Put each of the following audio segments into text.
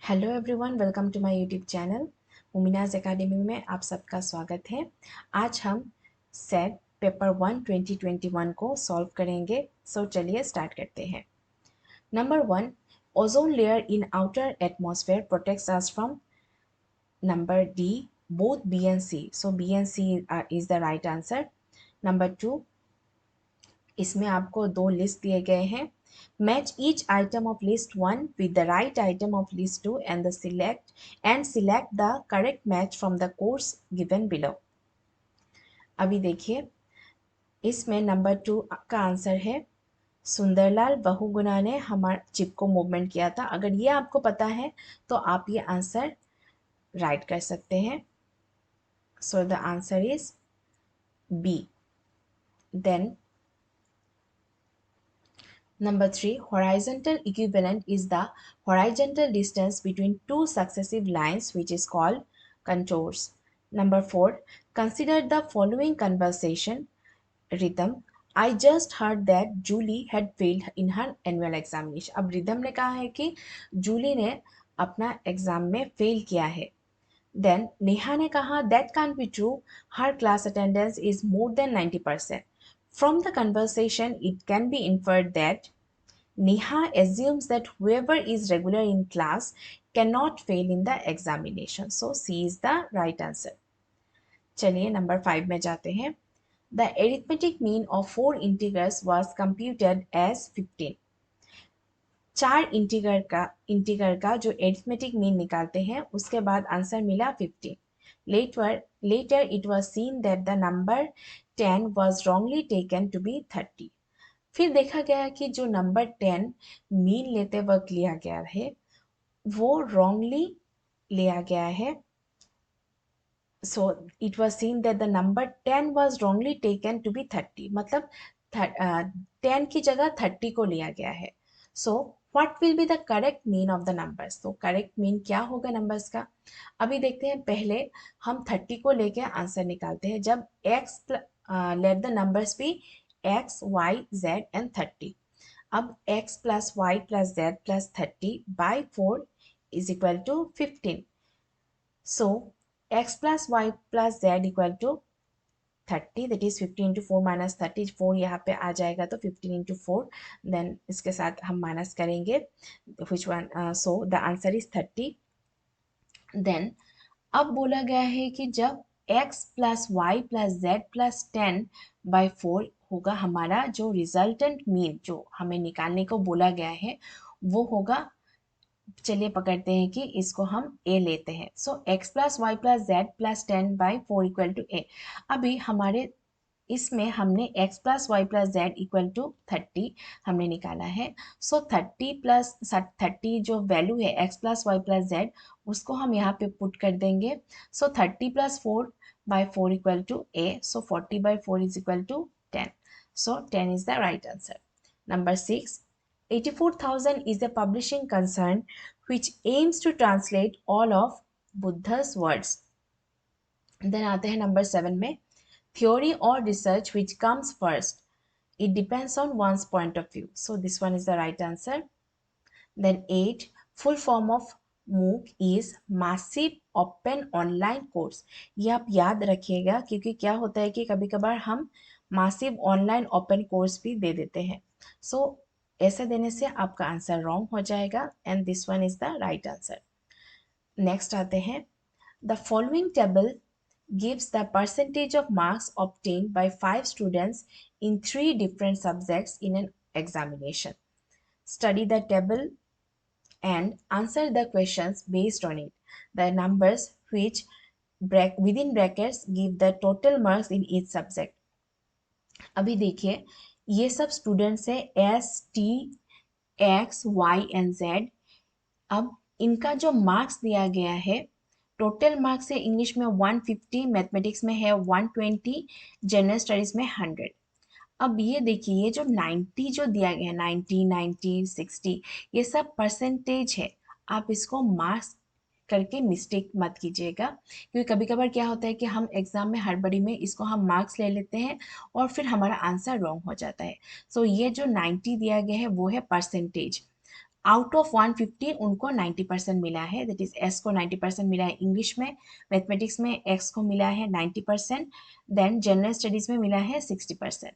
Hello everyone, welcome to my YouTube channel Muminaz academy में आप सबका स्वागत है। आज हम सेट पेपर 1 2021 को सॉल्व करेंगे। चलिए स्टार्ट करते हैं। Number 1, ozone layer in outer atmosphere protects us from. Number D, both B and C. So B and C is the right answer. Number 2, इसमें आपको दो लिस्ट दिए गए हैं। Match each item of list 1 with the right item of list 2 and select the correct match from the course given below. अभी देखिए, इसमें number 2 का आंसर है सुंदरलाल बहुगुणा ने हमारे चिप को मूवमेंट किया था। अगर ये आपको पता है तो आप ये आंसर राइट कर सकते हैं। So the answer is B. Then Number 3, horizontal equivalent is the horizontal distance between two successive lines, which is called contours. Number 4, consider the following conversation rhythm. I just heard that Julie had failed in her annual examination. अब rhythm ने कहा है कि जूली ने अपना exam में fail किया है। Then नेहा ने कहा that can't be true. Her class attendance is more than 90%. From the conversation, it can be inferred that Neha assumes that whoever is regular in class cannot fail in the examination. So C is the right answer. चलिए number 5 में जाते हैं। The arithmetic mean of 4 integers was computed as 15. चार integer का जो arithmetic mean निकालते हैं उसके बाद आंसर मिला 15. Later it was seen that the number 10 was wrongly taken to be 30. फिर देखा गया कि जो नंबर 10 मीन लेते वक्त लिया गया है वो रॉन्गली लिया गया है। So it was seen that the number 10 was wrongly taken to be 30, मतलब 10 की जगह 30 को लिया गया है। So what will be the correct mean of the numbers? तो करेक्ट मीन क्या होगा नंबर्स का? अभी देखते हैं। पहले हम 30 को लेके आंसर निकालते हैं। जब x let the numbers be x, y, z and 30। अब x plus y plus z plus 30 by 4 is equal to 15. So x plus y plus z equal to 30, that is 15 into 4 minus 30। 4 यहाँ पे आ जाएगा तो 15 into 4, then इसके साथ हम minus करेंगे which one. So the answer is 30. Then अब बोला गया है कि जब x plus y plus z plus 10/4 होगा, हमारा जो रिजल्टेंट मीन जो हमें निकालने को बोला गया है वो होगा, चलिए पकड़ते हैं कि इसको हम a लेते हैं। So x plus y plus z plus 10/4 equal to a। अभी हमारे इसमें हमने x plus y plus z equal to 30 हमने निकाला है। सो 30 प्लस 30 जो वैल्यू है x plus y plus z उसको हम यहाँ पे पुट कर देंगे। So 30 plus 4/4 equal to a। So 40/4 is equal to 10. So 10 is the right answer. Number 6, 84,000 is a publishing concern which aims to translate all of Buddha's words. Then आते हैं number 7 में, theory or research which comes first. It depends on one's point of view. So this one is the right answer. Then 8, full form of MOOC is Massive Open Online Course. ये आप याद रखिएगा क्योंकि क्या होता है कि कभी कभार हम मासिव ऑनलाइन ओपन कोर्स भी दे देते हैं। सो ऐसे देने से आपका आंसर रॉन्ग हो जाएगा and this one is the right answer. Next आते हैं. The following table gives the percentage of marks obtained by 5 students in 3 different subjects in an examination. Study the table and answer the questions based on it. The numbers which within brackets give the total marks in each subject. अभी देखिए, ये सब students है S, T, X, Y and Z. अब इनका जो marks दिया गया है, टोटल मार्क्स है इंग्लिश में 150, मैथमेटिक्स में है 120, जनरल स्टडीज में 100. अब ये देखिए, ये जो 90 जो दिया गया है, 90, 90, 60, ये सब परसेंटेज है. आप इसको मार्क्स करके मिस्टेक मत कीजिएगा क्योंकि कभी कभार क्या होता है कि हम एग्जाम में हड़बड़ी में इसको हम मार्क्स ले लेते हैं और फिर हमारा आंसर रॉन्ग हो जाता है. सो ये जो 90 दिया गया है वो है परसेंटेज. आउट ऑफ 150 उनको 90% मिला है, दैट इज एस को 90% मिला है इंग्लिश में, मैथमेटिक्स में एक्स को मिला है 90%, देन जनरल स्टडीज में मिला है 60%.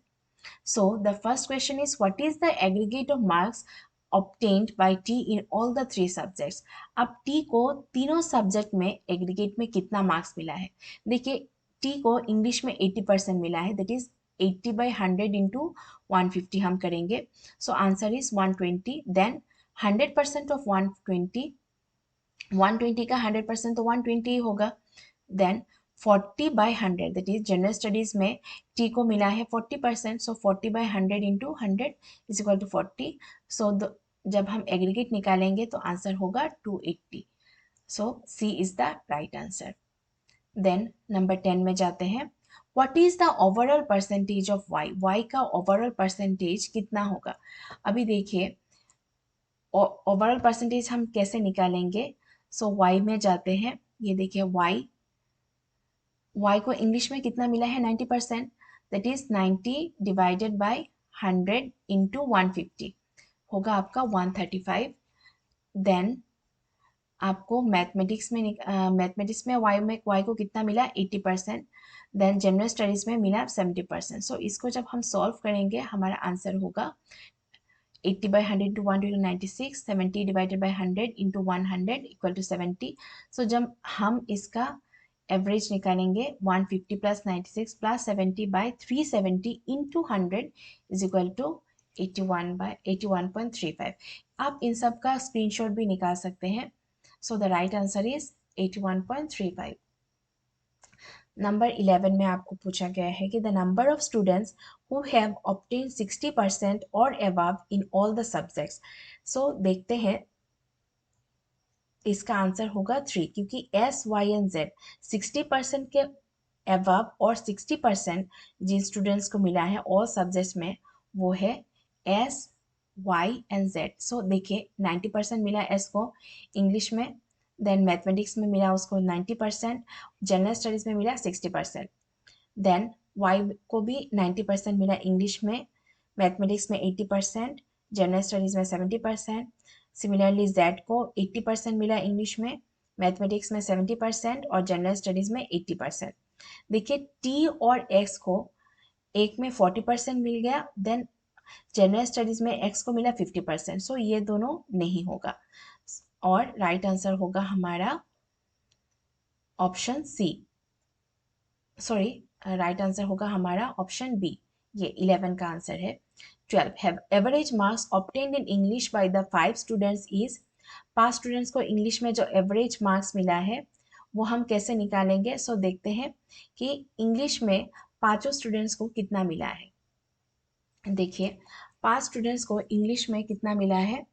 So the first question is what is the aggregate of marks obtained by T in all the three subjects. अब T को तीनों सब्जेक्ट में एग्रीगेट में कितना मार्क्स मिला है. देखिए T को इंग्लिश में 80% मिला है, दैट इज 80/100 इंटू 150 हम करेंगे. So answer is 120. Then 100% of 120, 120 का 100% तो 120 ही होगा. Then 40/100 that is general studies में टी को मिला है 40%, so 40/100 into 100 is equal to 40. So जब हम एग्रीगेट निकालेंगे तो आंसर होगा 280. So C is the right answer. Then number 10 में जाते हैं. What is the overall percentage of Y. Y का ओवरऑल परसेंटेज कितना होगा. अभी देखिए ओवरऑल परसेंटेज हम कैसे निकालेंगे. सो वाई में जाते हैं. ये देखिए वाई को इंग्लिश में कितना मिला है 90%, that is 90 divided by 100 into 150 होगा आपका 135. देन आपको मैथमेटिक्स में वाई को कितना मिला 80%, देन जनरल स्टडीज में मिला 70%. सो इसको जब हम सॉल्व करेंगे हमारा आंसर होगा 80/100 into 1 to 96, 70 divided by 100 into 100 equal to 70. So जब हम इसका एवरेज निकालेंगे 150 plus 96 plus 70/370 into 100 is equal to 81/81.35. आप इन सब का स्क्रीनशॉट भी निकाल सकते हैं. So the right answer is 81.35. Number 11 में आपको पूछा गया है कि the number of students who have obtain 60% और above in all the subjects. So देखते हैं इसका आंसर होगा 3, क्योंकि एस वाई एंड जेड 60% के अबव और 60% जिन स्टूडेंट्स को मिला है ऑल सब्जेक्ट्स में वो है एस वाई एंड जेड. सो देखिए 90% मिला एस को इंग्लिश में, देन मैथमेटिक्स में मिला उसको 90%, जनरल स्टडीज में मिला 60%. देन वाई को भी 90% मिला इंग्लिश में, मैथमेटिक्स में 80%, जनरल स्टडीज में 70%. सिमिलरली जेड को 80% मिला इंग्लिश में, मैथमेटिक्स में 70% और जनरल स्टडीज में 80%. देखिए टी और एक्स को एक में 40% मिल गया, देन जनरल स्टडीज में एक्स को मिला 50%. सो ये दोनों नहीं होगा और राइट आंसर होगा हमारा option C. Sorry, right answer होगा हमारा ऑप्शन बी. ये 11 का आंसर है. 12 have average marks obtained in English by the 5 students is. 5 students को इंग्लिश में जो एवरेज मार्क्स मिला है वो हम कैसे निकालेंगे. सो देखते हैं कि इंग्लिश में पांचों स्टूडेंट्स को कितना मिला है. देखिए 5 स्टूडेंट्स को इंग्लिश में कितना मिला है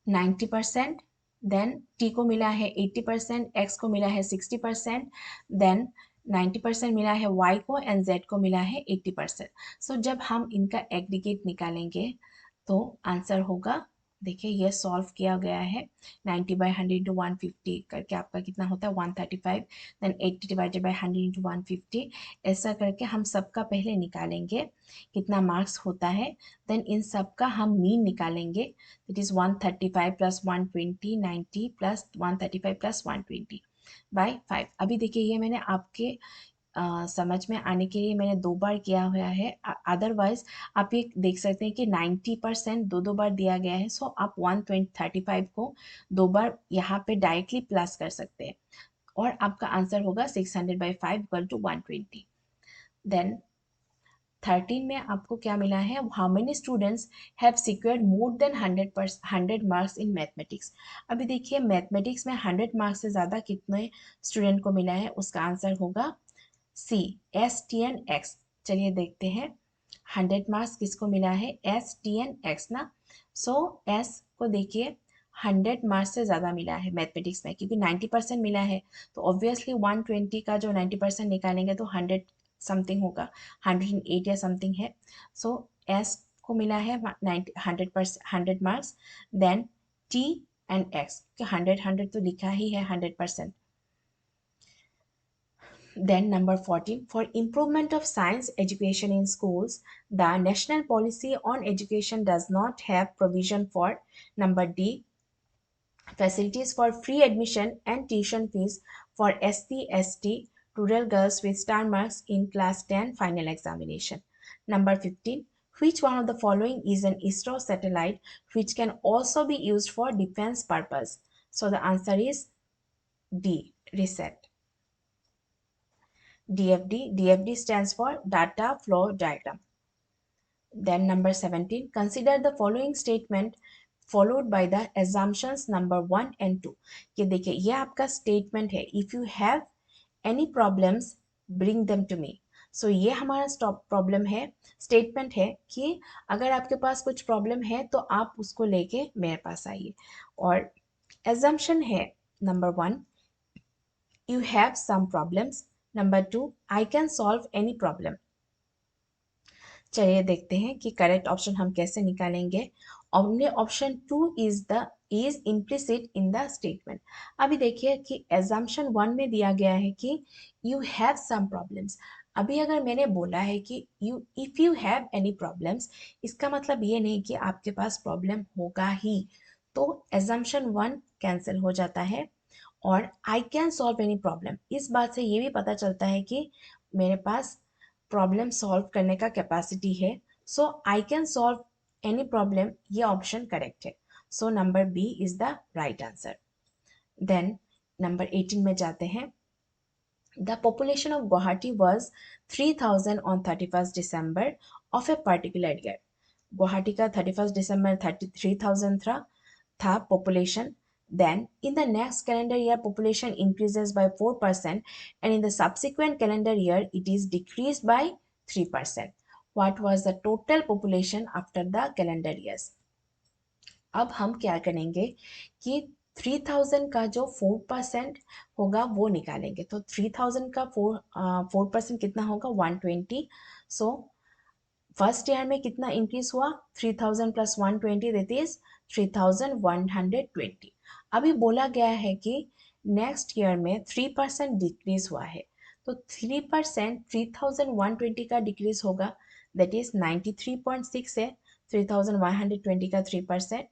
90%, देन टी को मिला है 80%, एक्स को मिला है 60%, देन 90% मिला है वाई को एंड जेड को मिला है 80%. सो जब हम इनका एग्रीगेट निकालेंगे तो आंसर होगा, देखिए ये सॉल्व किया गया है 90/100 इंटू 150 करके आपका कितना होता है 135, देन 80 डिवाइडेड बाई 100 इंटू 150. ऐसा करके हम सबका पहले निकालेंगे कितना मार्क्स होता है, देन इन सब का हम मीन निकालेंगे. It is 135 plus 120 90 plus 135 plus 120/5. अभी देखिए ये मैंने आपके समझ में आने के लिए मैंने 2 बार किया हुआ है. अदरवाइज आप ये देख सकते हैं कि 90% दो बार दिया गया है. सो आप 135 को 2 बार यहाँ पे डायरेक्टली प्लस कर सकते हैं और आपका आंसर होगा 600/5 इक्वल टू 120. देन 13 में आपको क्या मिला है, how many students have secured more than 100 marks in mathematics. अभी देखिए मैथमेटिक्स में 100 मार्क्स से ज़्यादा कितने स्टूडेंट को मिला है, उसका आंसर होगा C S T N X. चलिए देखते हैं 100 मार्क्स किसको मिला है, एस टी एन एक्स ना. सो एस को देखिए 100 मार्क्स से ज़्यादा मिला है मैथमेटिक्स में, क्योंकि 90% मिला है तो ऑब्वियसली 120 का जो 90% निकालेंगे तो 100 समथिंग होगा, 108 या समथिंग है. सो एस को मिला है 100 marks. Then T and X, 100 100 तो लिखा ही है 100%. Then number 14, for improvement of science education in schools, the national policy on education does not have provision for number D, facilities for free admission and tuition fees for SC, ST, rural girls with star marks in class 10 final examination. Number 15, which one of the following is an ISRO satellite which can also be used for defense purpose? So the answer is D, reset. DFD. DFD stands for data flow diagram. Then number 17, consider the following statement followed by the assumptions number 1 and 2. ये देखिए, ये आपका statement है, if you have any problems bring them to me. So ये हमारा stop problem है, statement है कि अगर आपके पास कुछ problem है तो आप उसको लेके मेरे पास आइए. और assumption है number 1, you have some problems. Number 2, I can solve any problem. चलिए देखते हैं कि करेक्ट ऑप्शन हम कैसे निकालेंगे. हमने option 2 is implicit in the statement. अभी देखिए कि एजम्पशन 1 में दिया गया है कि यू हैव सम प्रॉब्लम्स. अभी अगर मैंने बोला है कि if you have any problems, इसका मतलब ये नहीं कि आपके पास प्रॉब्लम होगा ही. तो एजम्पशन 1 कैंसिल हो जाता है. और आई कैन सॉल्व एनी प्रॉब्लम, इस बात से ये भी पता चलता है कि मेरे पास प्रॉब्लम सॉल्व करने का कैपेसिटी है. So I can solve any problem, ये ऑप्शन करेक्ट है. So number B is the right answer. Then number 18 में जाते हैं. The population of Guwahati was 3000 on 31st December of a particular year. Guwahati का 31st December 3000 था population. Then in the next calendar year population increases by 4% and in the subsequent calendar year it is decreased by 3%. What was the total population after the calendar years? अब हम क्या करेंगे कि 3000 का जो 4% होगा वो निकालेंगे. तो 3000 का 4% कितना होगा? 120. सो फर्स्ट ईयर में कितना इंक्रीज हुआ? 3000 प्लस 120 दैट इज 3120. अभी बोला गया है कि नेक्स्ट ईयर में 3% डिक्रीज हुआ है. तो 3% 3120 का डिक्रीज होगा, दैट इज 93.6 है. 3120 का 3%,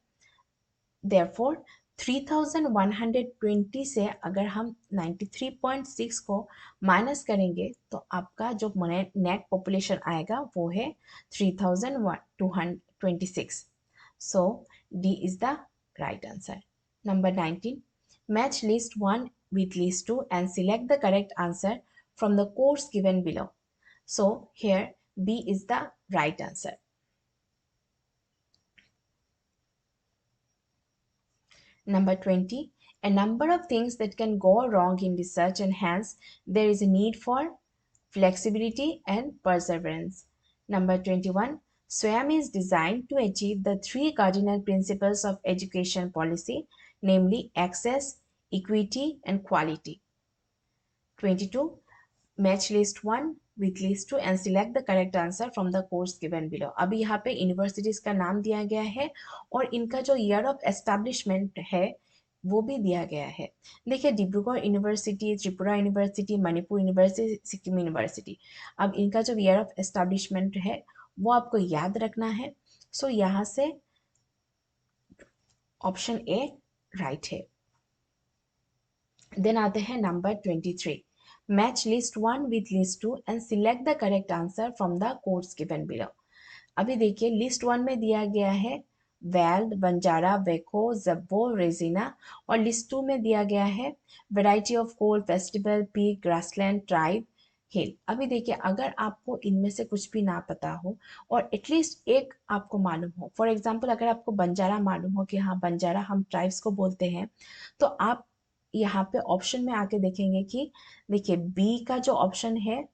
देयरफॉर 3120 से अगर हम 93.6 को माइनस करेंगे तो आपका जो नेट पॉपुलेशन आएगा वो है 3226. So D is the right answer. Number 19, match list 1 with list 2 and select the correct answer from the course given below. So here B is the right answer. Number 20, a number of things that can go wrong in research and hence there is a need for flexibility and perseverance. Number 21, SWAYAM is designed to achieve the three cardinal principles of education policy, namely access, equity, and quality. 22, match list 1 with list 2 and select the correct answer from the course given below. अभी यहाँ पे universities का नाम दिया गया है और इनका जो ईयर ऑफ एस्टैब्लिशमेंट है वो भी दिया गया है. देखिए, Dibrugarh university, Tripura university, Manipur university, Sikkim university. अब इनका जो ईयर ऑफ एस्टैब्लिशमेंट है वो आपको याद रखना है. सो यहाँ से ऑप्शन ए राइट है. देन आते हैं number 23, match list 1 with list 2 and select the correct answer from the course given below. अभी देखिए, लिस्ट 1 में दिया गया है वेल्ड, बंजारा, वेको, जब्बो, रेजिना. और लिस्ट 2 में दिया गया है variety of coal, festival, peak, grassland, tribe, hill. अभी देखिए, अगर आपको इनमें से कुछ भी ना पता हो और एटलीस्ट एक आपको मालूम हो, फॉर एग्जांपल अगर आपको बंजारा मालूम हो कि हाँ बंजारा हम ट्राइब्स को बोलते हैं, तो आप यहाँ पे ऑप्शन में आके देखेंगे कि देखिए बी का जो ऑप्शन है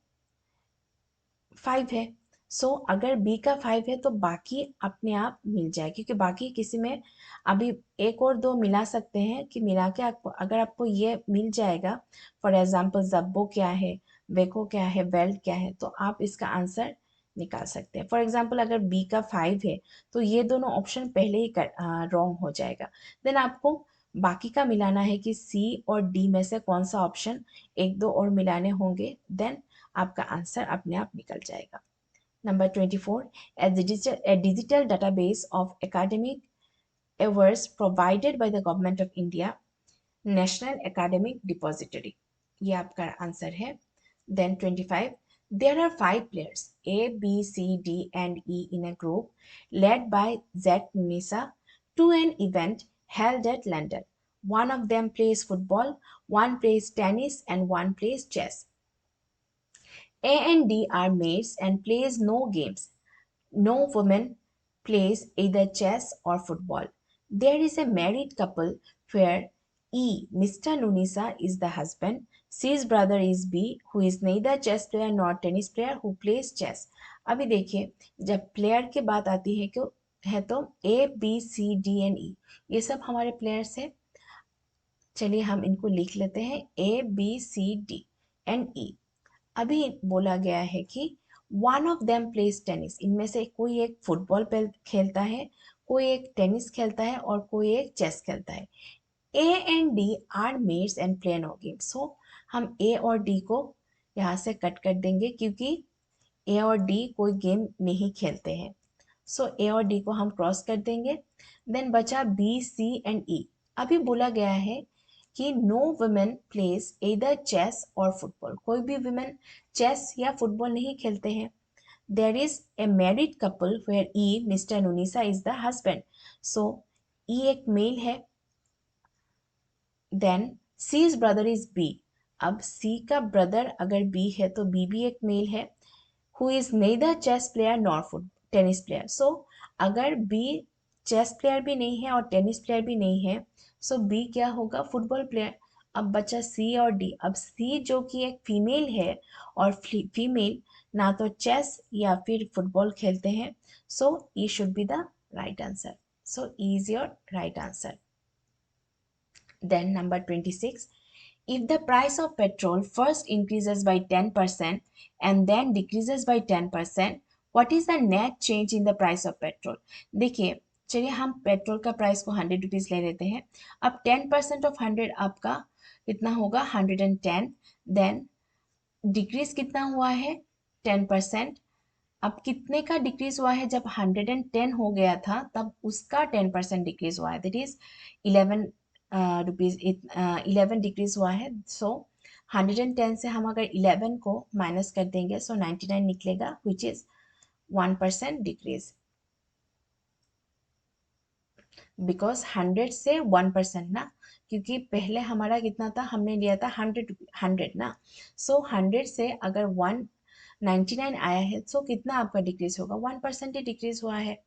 5 है. सो अगर बी का 5 है तो बाकी अपने आप मिल जाए, क्योंकि बाकी किसी में अभी एक और दो मिला सकते हैं कि मिला के आपको, अगर आपको ये मिल जाएगा, फॉर एग्जांपल जब्बो क्या है, वेको क्या है, वेल्ट क्या है, तो आप इसका आंसर निकाल सकते हैं. फॉर एग्जांपल अगर बी का 5 है तो ये दोनों ऑप्शन पहले ही रॉन्ग हो जाएगा. देन आपको बाकी का मिलाना है कि सी और डी में से कौन सा ऑप्शन, एक दो और मिलाने होंगे, देन आपका आंसर अपने आप निकल जाएगा। Number 24, a digital database of academic awards provided by the Government of India, National Academic Depository. ये आपका आंसर है। Then 25, there are 5 players A, B, C, D and E in a group led by Z Nisa to an event held at London. One of them plays football, one plays tennis and one plays chess. A and D are mates and plays no games. No woman plays either chess or football. There is a married couple where E, Mr. Nunisa, is the husband. C's brother is B, who is neither chess player nor tennis player who plays chess. अभी देखिए, जब player की बात आती है क्यों है तो A B C D and E ये सब हमारे प्लेयर्स हैं। चलिए हम इनको लिख लेते हैं, A B C D and E. अभी बोला गया है कि one of them plays tennis, इनमें से कोई एक फुटबॉल पे खेलता है, कोई एक टेनिस खेलता है और कोई एक चेस खेलता है। A and D are mates and play no game. So हम ए और डी को यहाँ से कट कर देंगे क्योंकि ए और डी कोई गेम नहीं खेलते हैं। सो ए और डी को हम क्रॉस कर देंगे। देन बचा बी सी एंड ई। अभी बोला गया है कि no women plays either chess और फुटबॉल, कोई भी वुमेन चेस या फुटबॉल नहीं खेलते हैं। There is a married couple where E mister नुनिसा is the husband. So E एक मेल है। Then C's brother is B. अब सी का ब्रदर अगर बी है तो बी भी एक मेल है। Who is neither chess player nor foot tennis player. So अगर बी चेस प्लेयर भी नहीं है और टेनिस प्लेयर भी नहीं है, सो बी क्या होगा, फुटबॉल प्लेयर। अब बचा सी और डी। अब सी जो कि एक फीमेल है और फीमेल ना तो चेस या फिर फुटबॉल खेलते हैं, so E should be the right answer. So E is your right answer. Then number 26, if the price of petrol first increases by 10% and then decreases by 10%, what is the net change in the price of petrol? देखिए, चलिए हम petrol का price को 100 rupees ले लेते हैं। अब 10% of 100 आपका कितना होगा, 110। देन डिक्रीज कितना हुआ है, 10%। अब कितने का डिक्रीज हुआ है, जब 110 हो गया था तब उसका 10% डिक्रीज हुआ है, दैट इज 11 रुपीज, 11 डिक्रीज हुआ है। सो 110 से हम अगर 11 को माइनस कर देंगे सो 99 निकलेगा, विच इज 1% डिक्रीज। बिकॉज 100 से 1% ना, क्योंकि पहले हमारा कितना था, हमने लिया था 100 ना। सो 100 से अगर 199 आया है सो कितना आपका डिक्रीज होगा, 1% ही डिक्रीज हुआ है।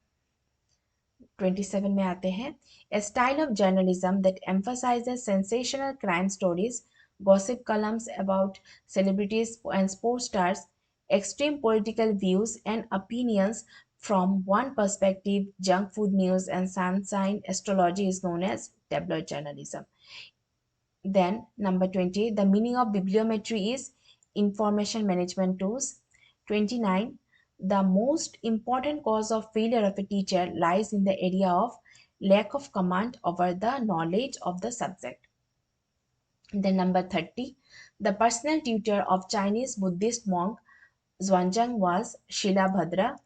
27 में आते हैं, a style of journalism that emphasizes sensational crime stories, gossip columns about celebrities and sports stars, extreme political views and opinions from one perspective, junk food news and sunshine astrology is known as tabloid journalism. Then number 20, the meaning of bibliometry is information management tools. 29, the most important cause of failure of a teacher lies in the area of lack of command over the knowledge of the subject. Then number 30, the personal tutor of Chinese Buddhist monk Zhuangzhang was Shila Bhadra.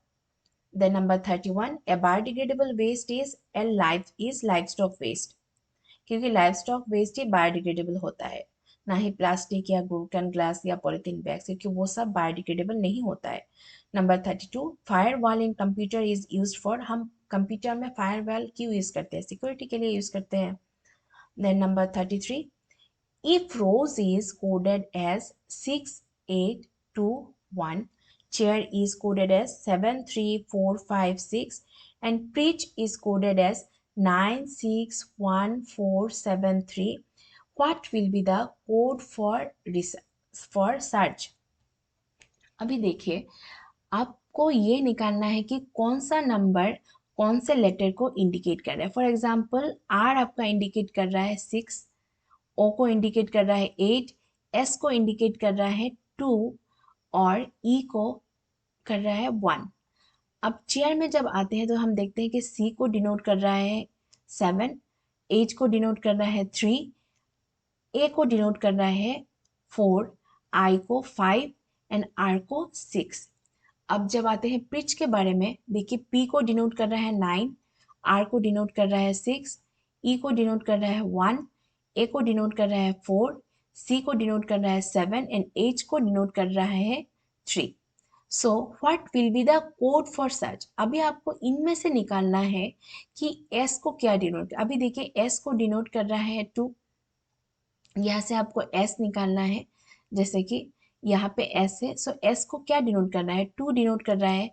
Then number 31, a biodegradable waste is livestock waste. क्योंकि livestock waste ही biodegradable होता है, ना ही plastic या gluten glass या polythene bags, क्योंकि वो सब बायोडिग्रेडेबल नहीं होता है। Number 32, firewall in computer is use for, हम कंप्यूटर में फायर वॉल क्यों यूज करते हैं, सिक्योरिटी के लिए यूज करते हैं। Then number 33, if rose is coded as 6821, chair is coded as 73456 and preach is coded as 961473, what will be the code for search? अभी देखिए, आपको ये निकालना है कि कौन सा नंबर कौन से लेटर को इंडिकेट कर रहा है। फॉर एग्जाम्पल आर आपका इंडिकेट कर रहा है 6, ओ को इंडिकेट कर रहा है 8, एस को इंडिकेट कर रहा है 2 और ई को कर रहा है 1। अब चेयर में जब आते हैं तो हम देखते हैं कि सी को डिनोट कर रहा है 7, H को डिनोट कर रहा है 3, A को डिनोट कर रहा है 4, I को 5 एंड R को 6। अब जब आते हैं पिच के बारे में, देखिए P को डिनोट कर रहा है 9, R को डिनोट कर रहा है 6, E को डिनोट कर रहा है 1, A को डिनोट कर रहा है 4, C को डिनोट कर रहा है 7 एंड H को डिनोट कर रहा है 3। So what will be the code for such. अभी आपको इनमें से निकालना है कि S को क्या डिनोट, अभी देखिए S को डिनोट कर रहा है 2, यहाँ से आपको S निकालना है। जैसे कि यहाँ पे S है, सो S को क्या डिनोट कर रहा है, 2 डिनोट कर रहा है।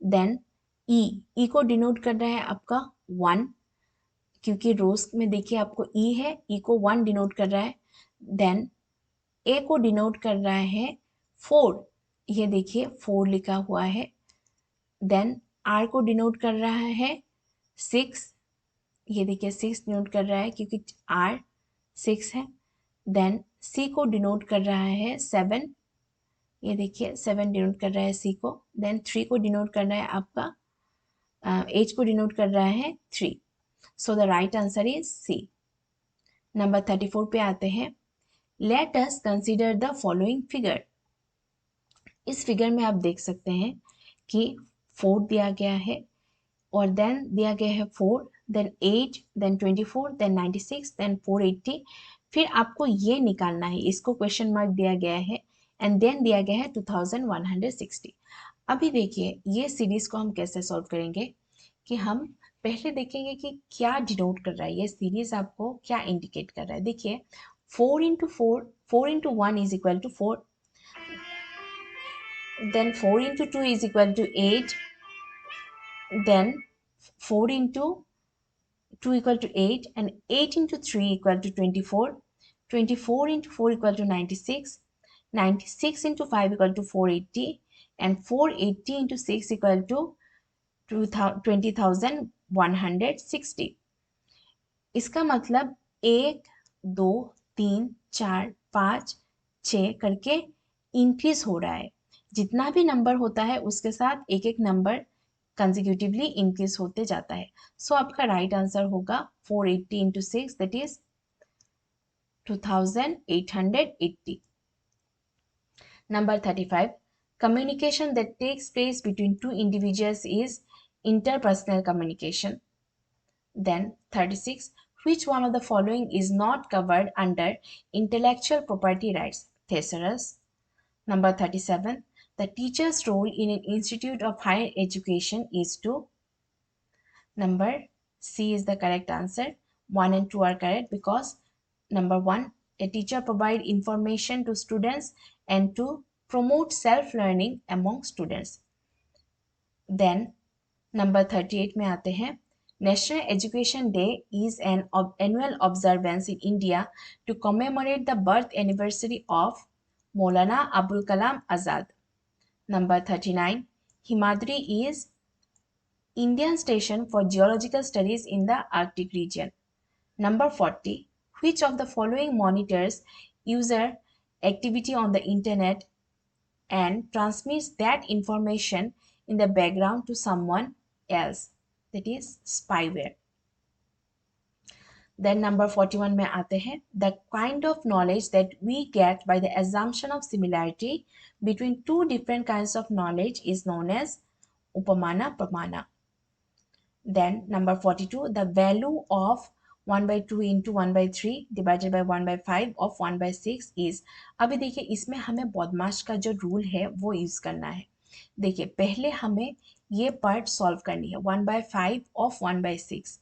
देन E को डिनोट कर रहा है आपका 1, क्योंकि रोज में देखिए आपको E है, E को 1 डिनोट कर रहा है। देन A को डिनोट कर रहा है 4, ये देखिए 4 लिखा हुआ है। देन R को डिनोट कर रहा है 6, ये देखिए 6 डिनोट कर रहा है क्योंकि R 6 है। देन C को डिनोट कर रहा है 7, ये देखिए 7 डिनोट कर रहा है C को। देन 3 को डिनोट कर रहा है आपका H को डिनोट कर रहा है 3। सो the right answer is C। Number 34 पे आते हैं। Let us consider the following figure. इस फिगर में आप देख सकते हैं कि 4 दिया गया है और देन दिया गया है 4, देन 8, देन 24, देन 96, देन 480। फिर आपको ये निकालना है, इसको क्वेश्चन मार्क दिया गया है एंड देन दिया गया है 2160। अभी देखिए ये सीरीज को हम कैसे सॉल्व करेंगे कि हम पहले देखेंगे कि क्या डिनोट कर रहा है ये सीरीज, आपको क्या इंडिकेट कर रहा है। देखिए 4 into 4, 4 into 1 is equal to 4, then 4 into 2 is equal to 8, then 4 into 2 equal to 8 and 8 into 3 equal to 24, 24 into 4 equal to 96, 96 into 5 equal to 480 and 480 into 6 equal to 20,160। इसका मतलब 1 2 3 4 5 6 करके इंक्रीज हो रहा है। जितना भी नंबर होता है उसके साथ एक एक नंबर कंजिक्यूटिवली इंक्रीज होते जाता है। सो आपका राइट आंसर होगा 480 into 6 that is 2880। Number 35, communication that takes place between two individuals is interpersonal communication. Then 36, which one of the following is not covered under intellectual property rights? Thesaurus. Number 37, the teacher's role in an institute of higher education is to. Number C is the correct answer. 1 and 2 are correct because number 1, a teacher provide information to students and to promote self-learning among students. Then number 38 में आते हैं। National education day is an annual observance in India to commemorate the birth anniversary of Maulana Abul Kalam Azad. Number 39, Himadri is Indian station for geological studies in the arctic region. Number 40, which of the following monitors user activity on the internet and transmits that information in the background to someone else, that is spyware. Then number 41 में आते हैं। The kind of knowledge that we get by the assumption of similarity between two different kinds of knowledge is known as upamana pramana. Then number 42, the value of 1 by 2 into 1 by 3 divided by 1 by 5 of 1 by 6 is। अभी देखिए इसमें हमें BODMAS का जो rule है वो use करना है। देखिए पहले हमें ये पार्ट सॉल्व करनी है, 1 by 5 of 1 by 6।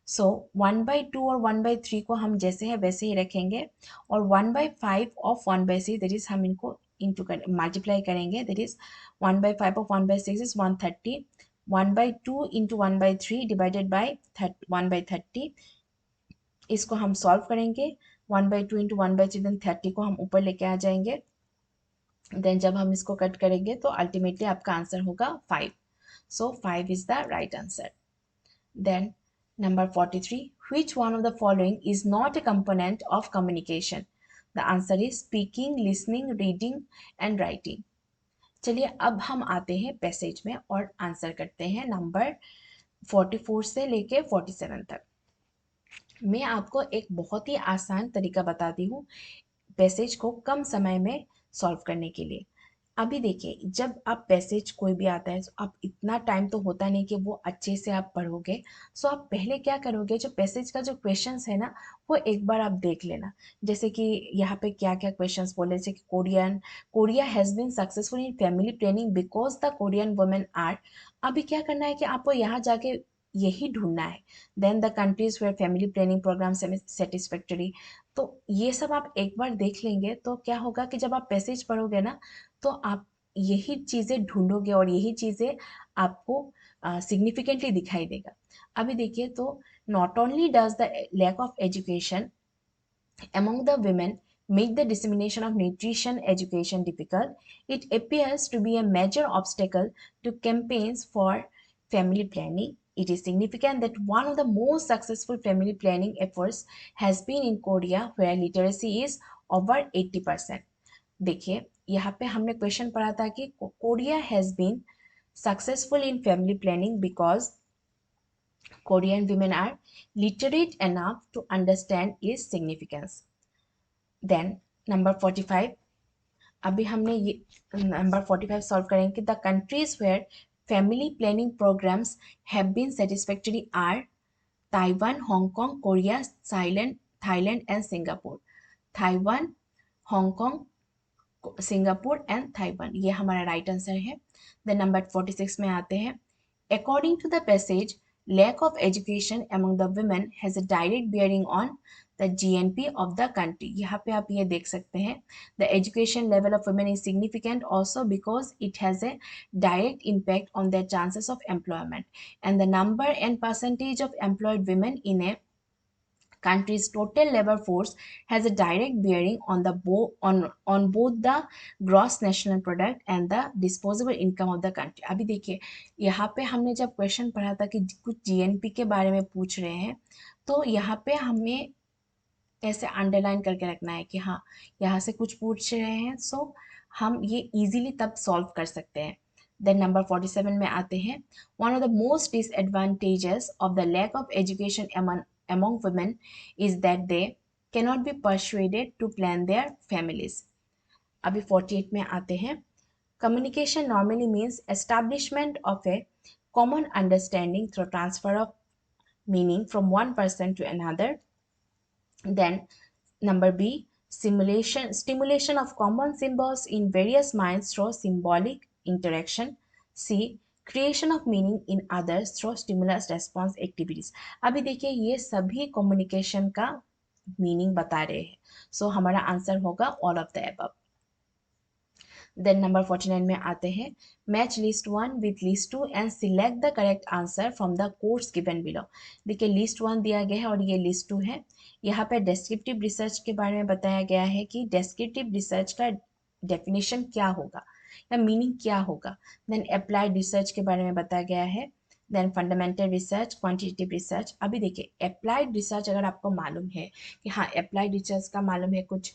So 1 by 2 और 1 by 3 को हम जैसे है वैसे ही रखेंगे और 1 by 5 of 1 by 6 that is हम इनको इंटू कर मल्टीप्लाई करेंगे, that is 1 by 5 of 1 by 6 is 130, 1 by 2 into 1 by 3 divided by 1 by 30। इसको हम सॉल्व करेंगे, 1 by 2 इंटू 1 by 3 देन 30 को हम ऊपर लेके आ जाएंगे। देन जब हम इसको कट करेंगे तो अल्टीमेटली आपका आंसर होगा 5। So 5 is the right answer. Then number 43, which one of the following is not a component of communication? The answer is speaking, listening, reading and writing. चलिए अब हम आते हैं पैसेज में और आंसर करते हैं नंबर 44 से लेके 47 तक। मैं आपको एक बहुत ही आसान तरीका बताती हूँ पैसेज को कम समय में सॉल्व करने के लिए। अभी देखिए, जब आप पैसेज कोई भी आता है तो आप इतना टाइम तो होता नहीं कि वो अच्छे से आप पढ़ोगे। सो आप पहले क्या करोगे, जो पैसेज का जो क्वेश्चंस है ना, वो एक बार आप देख लेना। जैसे कि यहाँ पे क्या क्या क्वेश्चंस बोले, जैसे कि Korea has been successful in family planning because the Korean women are. अभी क्या करना है कि आपको यहाँ जाके यही ढूंढना है। Then the countries where family planning program satisfactory. तो ये सब आप एक बार देख लेंगे तो क्या होगा कि जब आप पैसेज पढ़ोगे ना, तो आप यही चीज़ें ढूंढोगे और यही चीज़ें आपको सिग्निफिकेंटली दिखाई देगा। अभी देखिए तो, not only does the lack of education among the women make the dissemination of nutrition education difficult, it appears to be a major obstacle to campaigns for family planning. It is significant that one of the most successful family planning efforts has been in Korea, where literacy is over 80%. देखिए, यहाँ पे हमने question पढ़ा था कि Korea has been successful in family planning because Korean women are literate enough to understand its significance. Then number 45, अभी हमने ये नंबर 45 सॉल्व करेंगे कि the countries where family planning programs have been satisfactory are Taiwan, Hong Kong, Korea, Thailand and Singapore. Taiwan, Hong Kong, Singapore and Taiwan, ये हमारा right answer है। Then number 46 में आते हैं, according to the passage lack of education among the women has a direct bearing on the GNP of the country। यहाँ पे आप ये देख सकते हैं, the education level of women is significant also because it has a direct impact on their chances of employment, and the number and percentage of employed women in a country's total labor force has a direct bearing on on both the gross national product and the disposable income of the country। अभी देखिए, यहाँ पे हमने जब question पढ़ा था कि कुछ जीएनपी के बारे में पूछ रहे हैं, तो यहाँ पे हमें ऐसे अंडरलाइन करके रखना है कि हाँ, यहाँ से कुछ पूछ रहे हैं, सो हम ये इजीली तब सॉल्व कर सकते हैं। देन नंबर 47 में आते हैं, one of the most disadvantages of the lack of education among women is that they cannot be persuaded to plan their families। अभी 48 में आते हैं, communication normally means establishment of a common understanding through transfer of meaning from one person to another। Then number B, stimulation of common symbols in various minds through symbolic interaction। C, creation of meaning in others through stimulus response activities। अभी देखिए, ये सभी communication का meaning बता रहे हैं, सो हमारा answer होगा all of the above. Then number 49 में आते हैं, match list one with list two and select the correct answer from the course given below. देखिए, लिस्ट वन दिया गया है और ये लिस्ट टू है। यहाँ पे डेस्क्रिप्टिव रिसर्च के बारे में बताया गया है कि डेस्क्रिप्टिव रिसर्च का डेफिनेशन क्या होगा या मीनिंग क्या होगा। देन अप्लाइड रिसर्च के बारे में बताया गया है। Then fundamental research, quantitative research. अभी देखिए, अप्लाइड रिसर्च अगर आपको मालूम है कि हाँ, अप्लाइड रिसर्च का मालूम है कुछ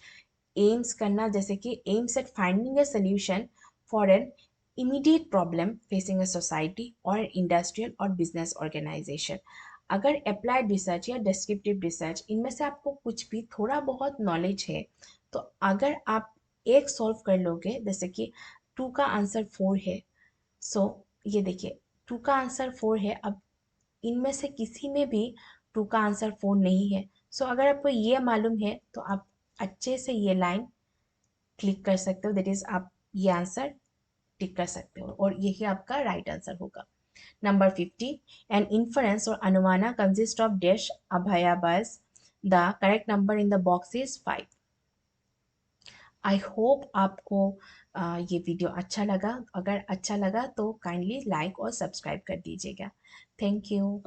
एम्स करना, जैसे कि aims at finding a solution for an immediate problem facing a society और इंडस्ट्रियल और बिजनेस ऑर्गेनाइजेशन। अगर अप्लाइड रिसर्च या डिस्क्रिप्टिव रिसर्च, इनमें से आपको कुछ भी थोड़ा बहुत नॉलेज है, तो अगर आप एक सॉल्व कर लोगे, जैसे कि टू का आंसर 4 है, सो ये देखिए, टू का आंसर 4 है। अब इनमें से किसी में भी टू का आंसर 4 नहीं है, सो अगर आपको ये मालूम है तो आप अच्छे से ये लाइन क्लिक कर सकते हो, दैट इज आप ये आंसर टिक कर सकते हो और यही आपका राइट आंसर होगा। नंबर 50, एन इन्फरेंस और अनुमाना कंसिस्ट ऑफ डैश अभयाबाज। The correct number in the box is 5। I hope आपको ये वीडियो अच्छा लगा। अगर अच्छा लगा तो काइंडली लाइक और सब्सक्राइब कर दीजिएगा। Thank you.